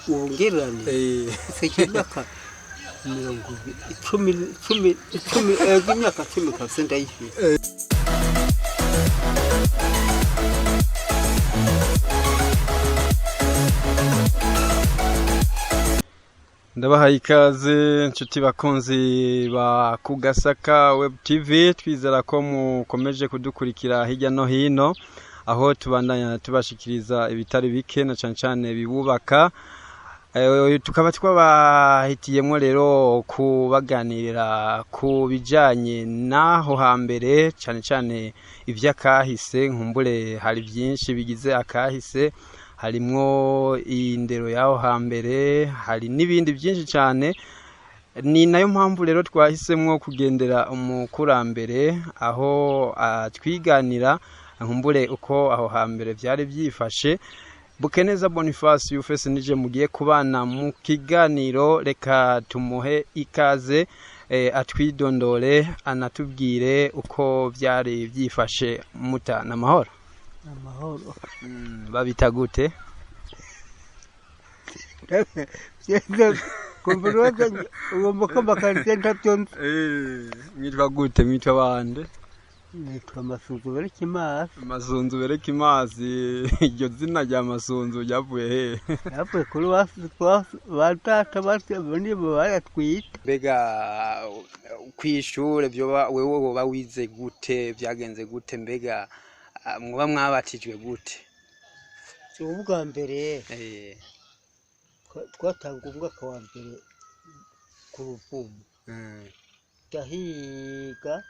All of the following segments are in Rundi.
wongerane sekimyaka mirongo icumi imyaka 10 ndayifite. Ndabahaye ikaze inshuti bakunzi ba Kugasaka Web TV, twizera ko mukomeje kudukurikira hirya no hino aho tubandanya tubashikiriza ibitari bike na cyane bibubaka. Tukaba twabahitiyemo rero kubaganirira ku bijanye naho hambere cyane ivy'akahise. Nkumbure hari byinshi bigize akahise, harimwo indero yaho hambere, hari n'ibindi byinshi cyane. Ni nayo mpamvu rero twahisemwo kugendera umukurambere aho twiganira nkumbure uko aho hambere byari byifashe. Bukeneza Boniface Yufese nije mugiye kubana mu kiganiro, reka tumuhe ikaze atwidondore anatubwire uko byari byifashe. Muta na mahoro. Amahoro. Babita gute? Kumburoza ugomba bakantenta byonse. Mwitwa gute? Mwitwa bande? Nitwa Masunzu Berekimazi. Masunzu Berekimazi, iryo zina rya Masunzu ryavuye he? Yavuye kuri batata bandi bayatwita. Mbega kwishure byo wewe woba wize gute, byagenze gute? Mbega mwoba mwabatijwe gute? Ubwa mbere twatanga umwaka wa mbere ku Ruvumu, ndahiga,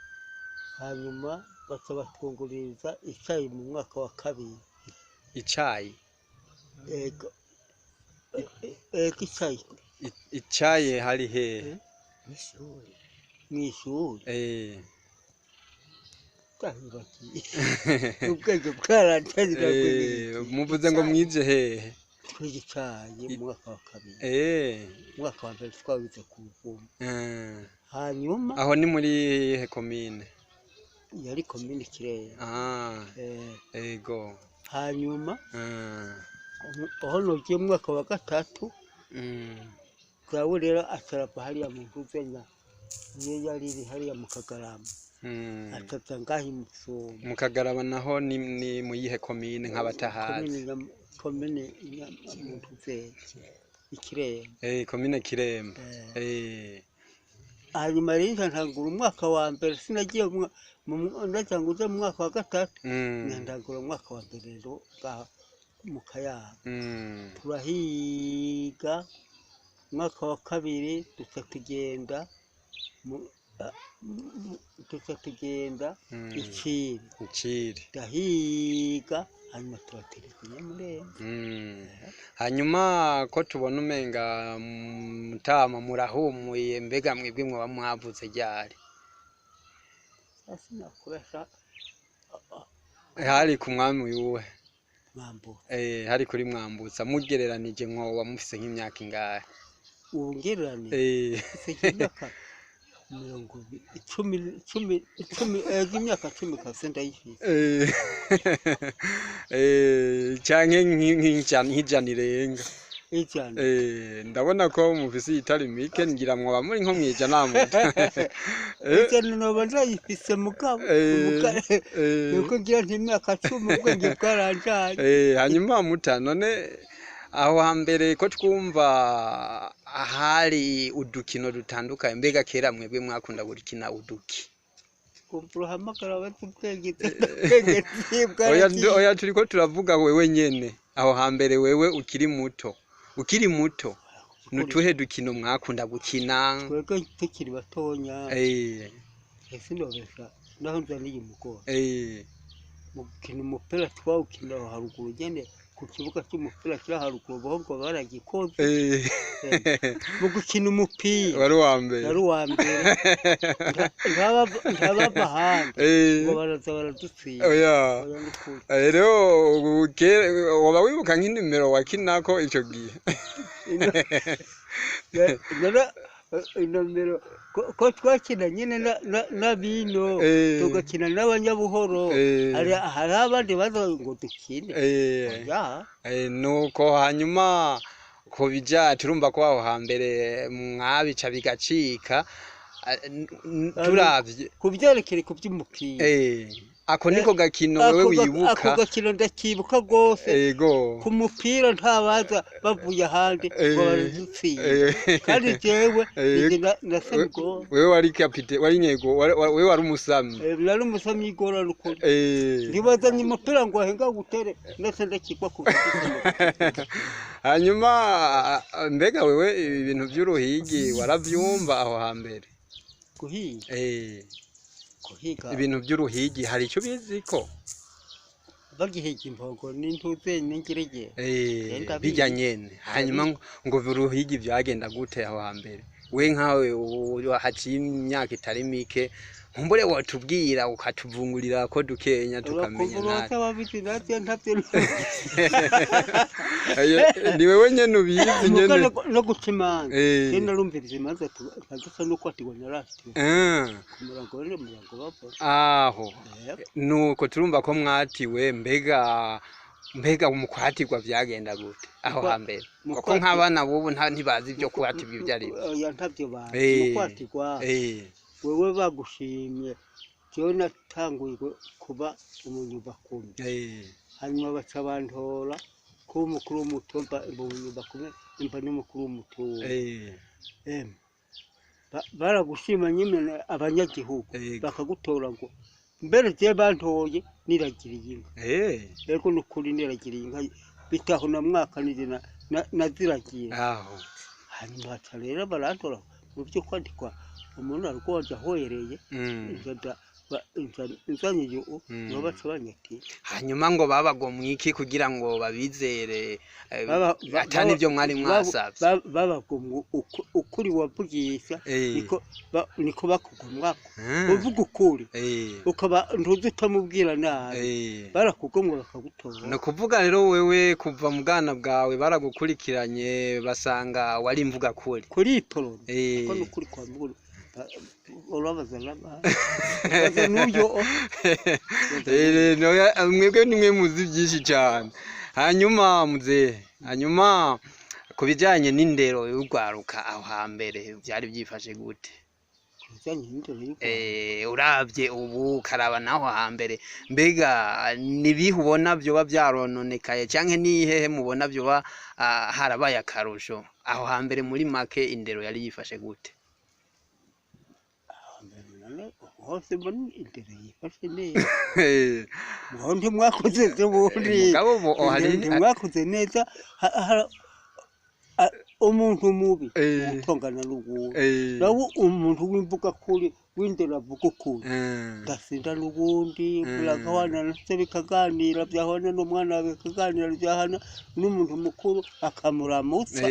hanyuma batwongoreza icyayi mu mwaka wa kabiri. Icyayi? Icyayi hari he? Mw'ishuri. Ubwenge bwarantanira. Muvuze ngo mwize hehe? Twigicaye mu mwaka wa kabiri. Mwaka wa mbere twawize ku Ruvumu. Hanyuma aho ni muri he komine? Yari komine Kirehe. Ego. Hanyuma aho nogiye mu mwaka wa gatatu, kwawe rero atarapa hariya mu Ruvenya, niyo yari hariya mu Kagarama. Ataza ngahi mu Kagarama naho ni mu yihe komine nk'abatahazi? Komine mu Ruvenya Ikirembe. Komine Kirembe. Hanyuma rero ntangura umwaka wa mbere, sinagiye ndatanguza mu mwaka wa gatatu, ntangura umwaka wa mbere rero mu Kayaga. Turahiga umwaka wa kabiri tugenda Iciri. Ndahiga hanyuma turatereka Nyamurenge. Hanyuma ko tubona umenga Mutama murahumuye, mbega mwebwe mwoba mwavuze ryari? Sinakurasha. Hari ku mwami wiwe? Mwambutsa. Hari kuri Mwambutsa. Mugereranije mwoba mufise nk'imyaka ingahe? Ubungererane imyaka mirongo imyaka 10 ndayifite. Canke nk'ijana irenga? Ndabona ko mufise itari mike, ngira mwoba muri nko mwijana muta. Ijana noba ndayifise mugabo nuko ngira imyaka 10 ubwenge bwaranjanye. Hanyuma Muta, none aho hambere ko twumva ahari udukino dutandukanye, mbega kera mwebwe mwakunda gukina uduki? Kumpura hamagara batubwenge. Oya turiko turavuga wewe nyene aho hambere, wewe ukiri muto nutuhe dukino mwakunda gukina? Twebwe tukiri batonya. Ese ndobesha naho nzaniye umugore. Mu gukina umupira twawukina haruguru nyene ku kibuga cy'umupira kiri haruguru, bahubwo baragikoze. Mu gukina umupira wari wa mbere. Nkabava hanze ngo baraza baradutsinda. Rero waba wibuka nk'inimero wakinako ico gihe? Inomero ko twakina nyine na bino tugakina n'abanyabuhoro, hari abandi baza ngo dukine. Nuko hanyuma ko bija turumva ko aho hambere mwabica bigacika turavye kuvyerekere ku by'umupira ako niko gakino wewe wibuka ako gakino ndakibuka gose ego ku mupira ntabaza bavuye ahandi ngo barazutsinda kandi jewe nasemgo wewe wari kapite wari nyego wewe wari umusami nari umusami igora rukuri ndibazanye umupira ngo ahenga gutere ndetse ndakigwa ku hanyuma mbega wewe ibintu by'uruhigi waravyumva aho hambere kuhiga ibintu by'uruhigi hari icyo biziko bagihiga impogo n'intuze n'ingirege bijya nyene hanyuma ngo uruhigi byagenda gute aho hambere we nkawe haciye imyaka itari mike nkumbure watubwira ukatuvungurira ko dukenya tukamenya ni wewe nyene ubizi nyene no gucimanga yenda rumvirize maze tukadusa no kwatigwa narafite kumurango bapfa aho nuko turumva ko mwatiwe mbega umukwatirwa byagenda gute aho hambere kuko nk'abana bubu ntibazi ibyo kwatirwa ibyo ari ntavyo bazi kwatirwa wewe bagushimye cyo natanguye kuba umunyuba kumwe hanyuma baca bantora ko umukuru w'umutumba umunyuba kumwe imba n'umukuru w'umutumba baragushima nyine abanyagihugu bakagutora ngo mbere je bantoye niragiriye inka ego nukuri niragiriye inka bitaho na mwaka nije naziragiye aho hanyuma rero barantora mu byo kwandikwa umuntu arikoje ahoyereye inzanye yo bacabanyati hanyuma ngo babagomwiki kugira ngo babizere atani byo mwari mwasabye babagomwe ukuri wavugisha niko bakugomwako uvuga ukuri ukaba ntuzi utamubwira nabi barakugomwa bakagutora no kuvuga rero wewe kuva mu bwana bwawe baragukurikiranye basanga wari mvuga kuri iporo ko nukuri kwa mbura urabaza n'uyo mwebwe nimwe muzi byinshi cyane hanyuma ku bijyanye n'indero y'urwaruka aho hambere byari byifashe gute urabye ubu karaba naho hambere mbega nibihe ubona byoba byarononekaye cyangwa nihehe mubona byoba harabaye akarusho aho hambere muri make indero yari yifashe gute hose mbona indero yifashe neza muhondi mwakoze z'ubundi mwakoze neza umuntu mubi utongana n'ubundi nawe umuntu w'imbuga kuri w'indero avuga ukuri ndasinda n'ubundi biragahwana ndetse bikaganira byahona n'umwana bikaganira byahana n'umuntu mukuru akamuramutsa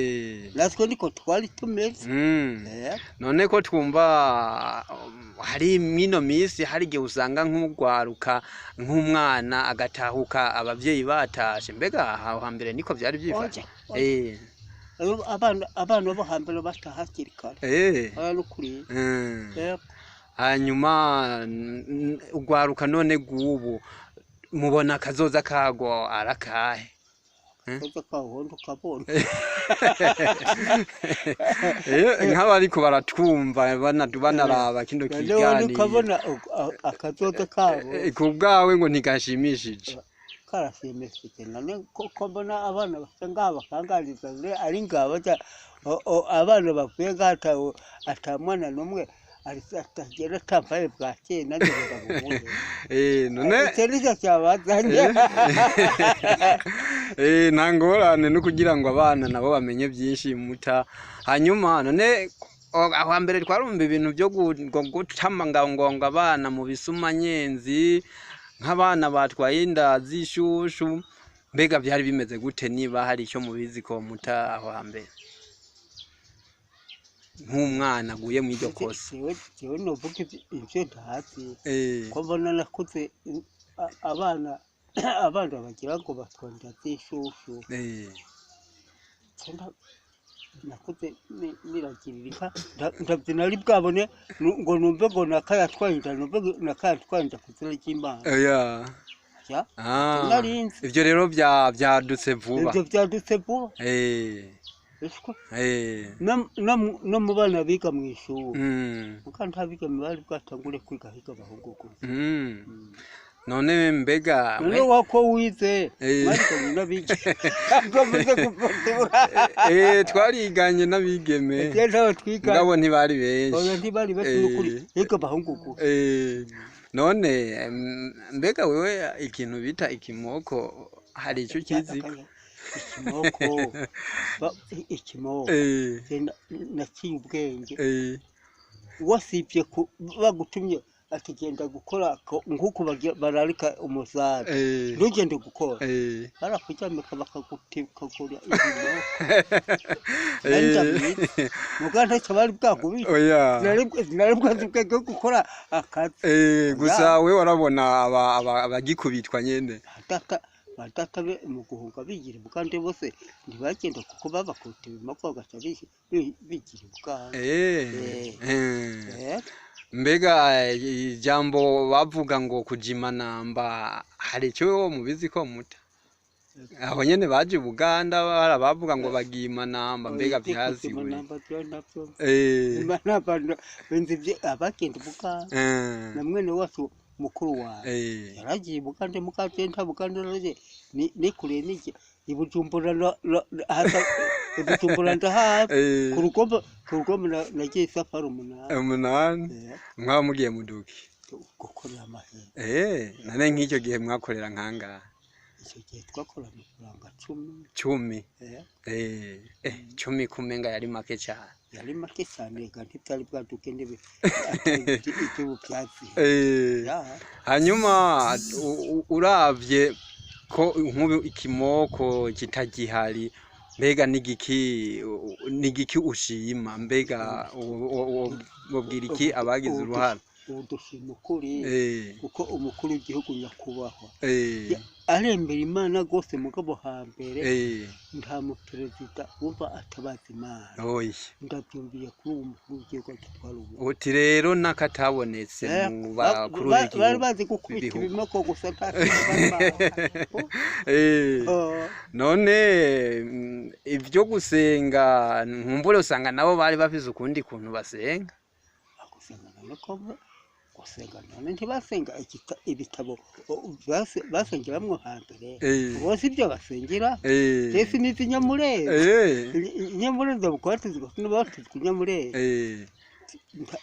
natwe niko twari tumeze none ko twumva hari mino misi hari igihe usanga nk'urwaruka nk'umwana agatahuka abavyeyi batashe mbega aho hambere niko byari byifashe abana bo hambere bataha hakiri kare n'ukuri hanyuma urwaruka none gubu mubona akazoza kago arakahe nk'abariko baratwumva banaraba kino kiganiro ukabona akazoza kabo ku bwawe ngo ntigashimishije karashimishije none ko mbona abana basa ngaho bakangariza ari ngabo abana bavuye ngataho atamwana n'umwe atagera tambaye bwakeye nanjye ndagubuye none icyo cyabazanye ntangorane no kugira ngo abana nabo bamenye byinshi muta hanyuma none aho hambere twarumva ibintu byo gutama ngo abana mu bisumanyenzi nk'abana batwaye inda z'ishushu mbega byari bimeze gute niba hari icyo mubizi ko muta aho hambere nk'umwana aguye mu iryo kosa jewe novuga ivyo ntazi ko mbona nakuze abana bagira ngo batwanda z'ishushu nakuze niragirira ndavye nari bwabone ngo numve ngo nakayatwaye inda numve nakayatwaye inda kuzira ry'Imana ivyo rero byadutse vuba ivyo byadutse vuba no mu bana biga mu ishuri muka ntabiga bari bwatangure kwiga higa abahungu gusa none mbega none wako wize mwariganye n'abige ngomuze kufotora twariganye n'abigeme ngabo ntibari benshi ntibari benshi n'ukuri higa abahungu gusa none mbega wewe ikintu bita ikimoko hari icyo kizi ikimoko naciye ubwenge wasibye bagutumye atagenda gukora nk'uko bararika umusare ntugende gukora barakuryamika bakagutikagura ibintu muganda cyo bari bwakubita nari bwazi ubwenge bwo gukora akazi gusa we warabona abagikubitwa nyene batata be mu guhunga bigira bukande bose ntibagenda kuko babakuta ibimako bagaca bigira bukande mbega ijambo bavuga ngo kujimanamba hari icyo mubizi ko muta aho nyene baje Buganda barabavuga ngo bagimanamba mbega byaziwe benzi abagenda Buganda na mwene wacu mukuru wawe yaragiye Buganda mukagenda Buganda roje ni kure niki ibujumbura ibujumbura ndahafi kurugomba nagiye safari umunani mwamugiye muduki gukorera amahera nane nk'icyo gihe mwakorera nkanga icyo gihe twakora amafaranga 10 10 kumenga yari make cyane kandi byari bwaduke ndebe icyo byatsi hanyuma uravye ko nk'ubu ikimoko kitagihari mbega nigiki ushima mbega wobwira iki abagize uruhara udushima ukuri kuko umukuru w'igihugu nyakubahwa arembera Imana gose mugabo hambere nta mu perezida wumva atabaza Imana ndabyumviye kuri uwo mukuru w'igihugu kitwara uti rero nakatabonetse mu bakuru b'igihugu bari bazi gukubita ibimoko gusa none ibyo gusenga nkumbure usanga nabo bari bafise ukundi kuntu basenga gusenga none ntibasenga ibitabo basengeramwo hambere bose ibyo basengera ese n'izi nyamureza bukwati zigosina batuzwe nyamureza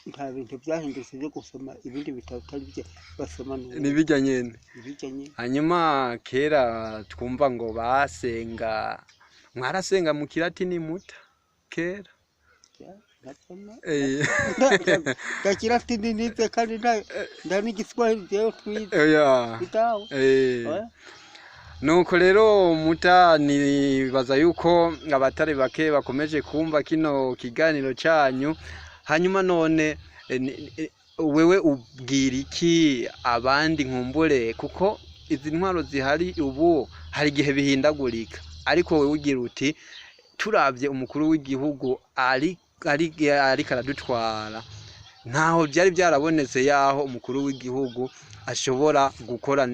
nta bintu byahindutse byo gusoma ibindi bitabo bitari bye basoma n'ibijya nyene hanyuma kera twumva ngo basenga mwarasenga mu kilatini muta kera kilatini nize kandi ndani Igiswahili rero twize nuko rero muta nibaza yuko abatari bake bakomeje kumva kino kiganiro cyanyu hanyuma none wewe ubwira iki abandi nkumbure kuko izi ntwaro zihari ubu hari igihe bihindagurika ariko wewe ugira uti turavye umukuru w'igihugu ariko aradutwara ntaho byari byarabonetse yaho umukuru w'igihugu ashobora gukora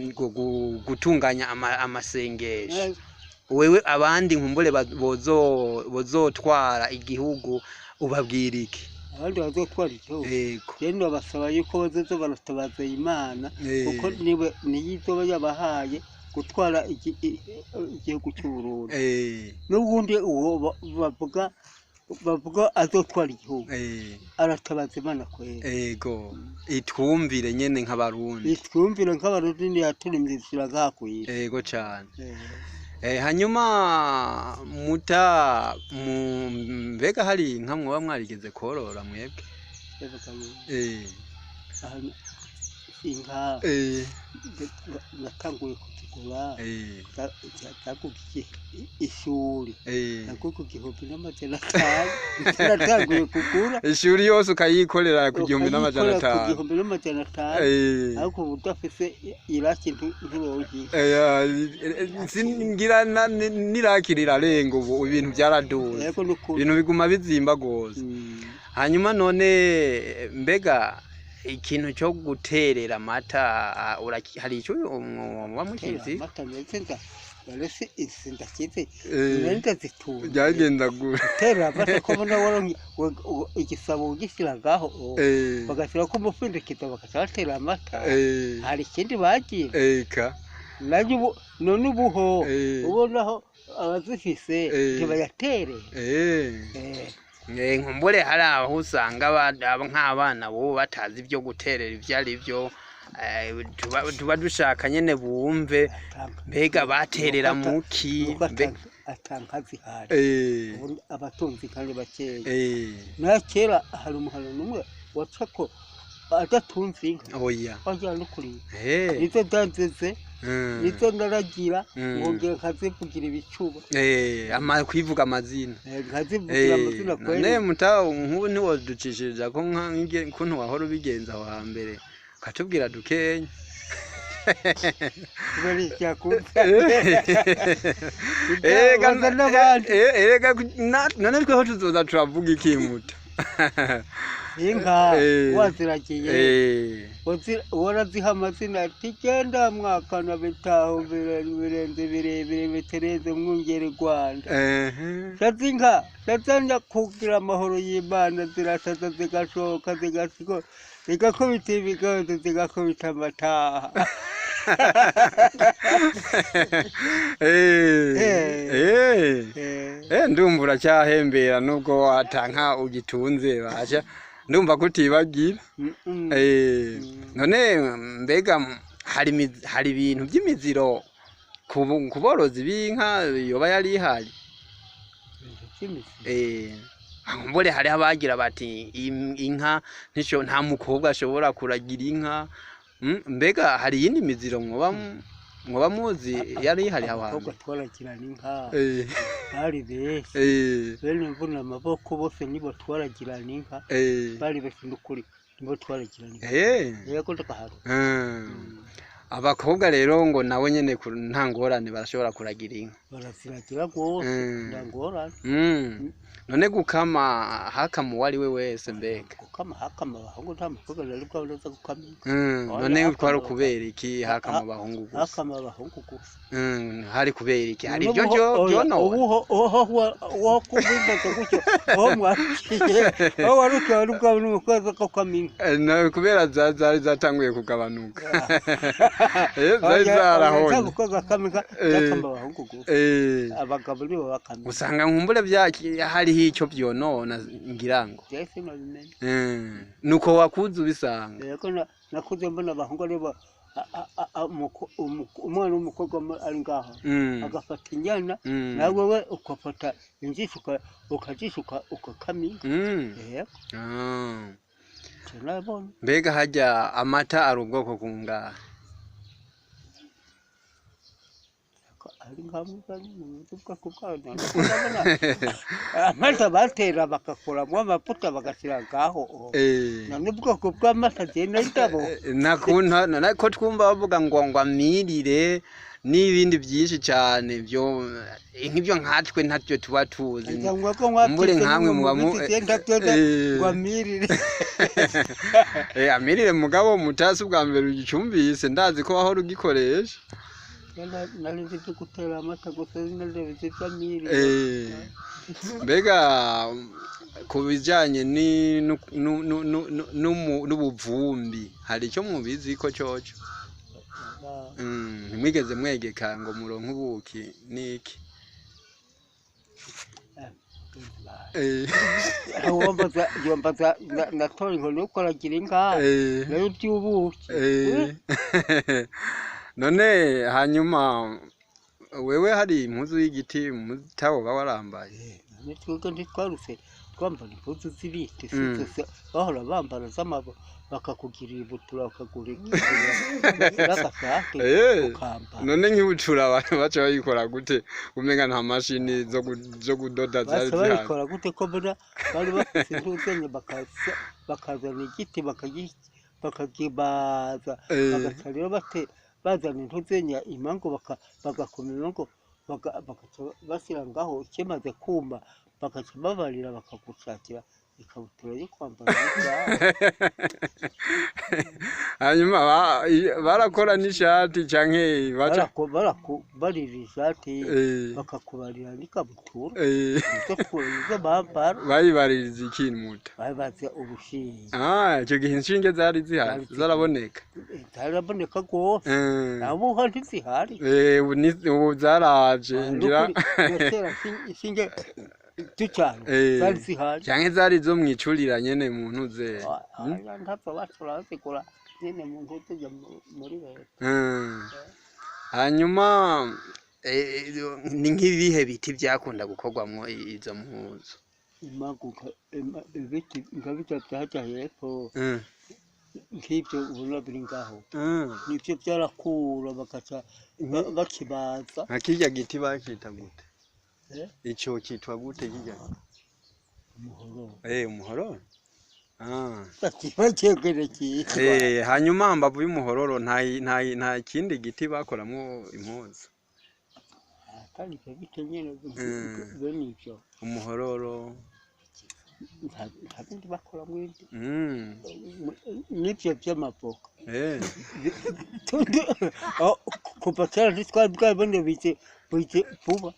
gutunganya amasengesho wewe abandi nkumbure bozotwara igihugu ubabwira iki abandi bazotwara igihugu rero basaba yuko bazoza baratabaza Imana kuko niyizoba yabahaye gutwara igihugu cy'u Burundi n'ubundi uwo bavuga azotwara igihugu aratabaza Imana kwera itwumvire nyene nk'abarundi ntiyaturimizira gakwira cyane hanyuma muta mbega hari nka mwoba mwarigeze korora mwebwe inka natanguye kuzigura zakugiye ishuri nakugiye 1,500 natanguye kugura ishuri yose ukayikorera ku 1,500 ariko udafise iraki nturonki singira nirakirira rengo ubu ibintu byaraduze ibintu biguma bizimba gose hanyuma none mbega ikintu cyo guterera amata hari icyo muba mukizi Yarese isi ndakize nenda zitunze byagenda gura tera bata ko bona waronki igisabo ugishiragaho bagashyira ko umufundikizo bakatera amata hari ikindi bagiye eka nanyu none ubuho ubonaho abazifise ntibayatere nkumbure hari aho usanga nk'abana bo batazi ibyo guterera ibyo ari byo tuba dushaka nyene bumve mbega baterera muki atanka zihari abatunzi kandi bakeye na kera hari umuhano numwe wacako adatunze inka oya wajyana ukuri nizo danzeze nizo ndaragira ngongera nkazivugira ibicuba kwivuga amazina nkazivugira amazina kweli ne mutaho nk'ubu ntiwoducishiriza ko kuntu wahora ubigenza aho hambere katubwira dukenya bari cyakumva none tweho tuzoza turavuga ikimuta inka waziragiye waraziha amazina ati genda mwakana bitaho birenze birebire bitereze mwungere Rwanda shazi inka shazanja kugira amahoro y'Imana zirasaza zigashoka zigasigo zigakubita ibigozi zigakubita amataha ndumva uracyahembera nubwo watanka ugitunze basha ndumva kutibagira none mbega hari ibintu by'imiziro ku borozi b'inka yoba yari ihari mbore hari abagira bati inka nta mukobwa ashobora kuragira inka mbega hari iyindi miziro mwoba muzi yari ihari aho hantu twaragirana inka bari benshi bene mvuna amaboko bose nibo twaragirana inka bari benshi n'ukuri nibo twaragirana inka yego ndakaharo abakobwa rero ngo nawe nyene nta ngorane barashobora kuragira inka baraziragira rwose nta ngorane none gukama hakama uwo ari we wese mbega gukama hakama abahungu nta mukobwa rero bwabo neza gukama none twari kubera iki hakama abahungu gusa hakama abahungu gusa hari kubera iki hari ibyo byono uwo kubibaza gutyo aho mwakiye aho warukiye n'ubwabo n'umukozi ko kamina kubera zari zatanguye kugabanuka zari zarahonye ntabwo kamika yakamba abahungu gusa abagabo nibo bakamika usanga nkumbure hariho icyo byonona ngira ngo nuko wakuze ubisanga yego nakuze mbona abahungu aribo umwana w'umukobwa ari ngaho agafata inyana nawe we ukafata injisho ukajishuka ukakamika mbega hajya amata ari ubwoko kungahe amata batera bakakuramo amavuta bagashyira ngaho none ubwoko bw'amata agenda ndabo ko twumva bavuga ngo amirire n'ibindi byinshi cyane nk'ibyo nkatwe ntacyo tuba tuzi mbure nkamwe amirire mugabo mutasi ubwa mbere ugicumbise ndazi ko wahora ugikoresha narize gutera amata gusa narize by'amiri mbega ku bijyanye n'ubuvumbi hari icyo mubizi ko cyoco ntimwigeze mwegeka ngo muronke ubuki niki yombaza natora inkoni yo koragira inka nayo by'ubuki none hanyuma wewe hari impuzu y'igiti mutabo bawarambaye twebwe ntitwaruse twambara impuzu z'ibiti bahora bambara z'amabo bakakugirira ibutura bakagurira agashati ukambara none nk'ibutura abantu baca bayikora gute umenga nta mashini zo kudoda zari zihari bayikora gute ko bari bafite intuzenye bakazana igiti bakagibaza bagaca rero bazana intuzenya imango bagakomera ngo bagaca bashyira ngaho kimaze kuma bagaca babarira bakagushakira ikabutura yo kwambara n'ibyaha. hanyuma barakora n'ishati canke barira ishati bakakubarira n'ikabutura izo bambara bayibaririza ikintu muta bayibaza ubushinge. ico gihe inshinge zari zihari zaraboneka zaraboneka rwose nabo ntizihari ubu zaraje ngira inshinge tucyane zari zihari canke zari zo mwicurira nyene mu ntuze ntapfa bashobora zikora nyene mu ntuze muri leta. hanyuma ni nk'ibihe biti byakunda gukorwamwo izo mpuzu? Imaguka ibiti nkabita byaja hepfo nk'ibyo ubona biri ngaho nibyo byarakura bakaca bakibaza. Akirya giti bakita gute? Ico kitwa gute kirya? Umuhoro. Umuhoro? Hanyuma hambavu y'umuhororo nta kindi giti bakoramwo impuzu? Atari ibyo biti nyene bene ivyo. Umuhororo nta bindi bakoramwo n'ibyo by'amavoka. Kuva kera ntitwari bwabone bite vuba.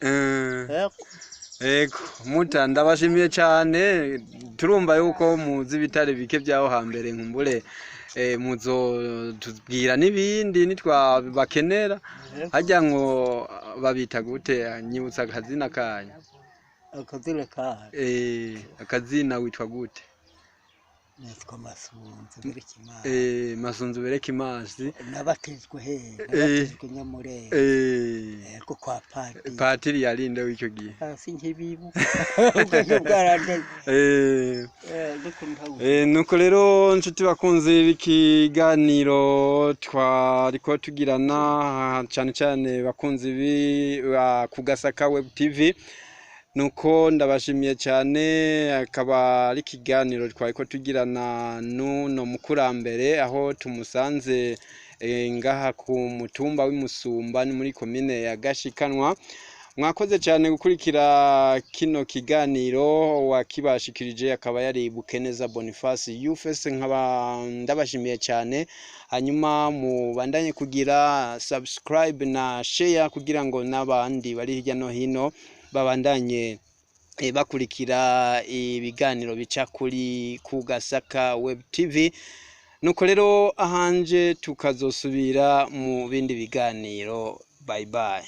Ego muta ndabashimiye cyane, turumva yuko muzi ibitare bike byaho hambere nkumbure muzo tubwira n'ibindi nitwabakenera. Hajya ngo babita gute? Nyibutsa akazina kanyu. Akazina kahe? Akazina witwa gute? Nitwa Masunzu Berekimazi. Nabatizwe he? Nabatizwe Nyamurenge. Ko kwa Patiri. Patiri yarinde w'icyo gihe. Sinkibibu. Nuko rero nshuti bakunze ikiganiro twariko tugirana cyane cyane bakunze ku Gasaka Web TV. Nuko ndabashimiye cyane, akaba ari ikiganiro twariko tugirana n'uno mukurambere aho tumusanze ngaha ku mutumba w'Imusumba ni muri komine ya Gashikanwa. Mwakoze cyane gukurikira kino kiganiro, wakibashikirije akaba yari Bukeneza Boniface Yufese. Nkaba ndabashimiye cyane, hanyuma mubandanye kugira subscribe na share kugira ngo n'abandi bari hirya no hino babandanye bakurikira ibiganiro bica kuri ku Gasaka Web TV. Nuko rero ahanje tukazosubira mu bindi biganiro. Bye bye.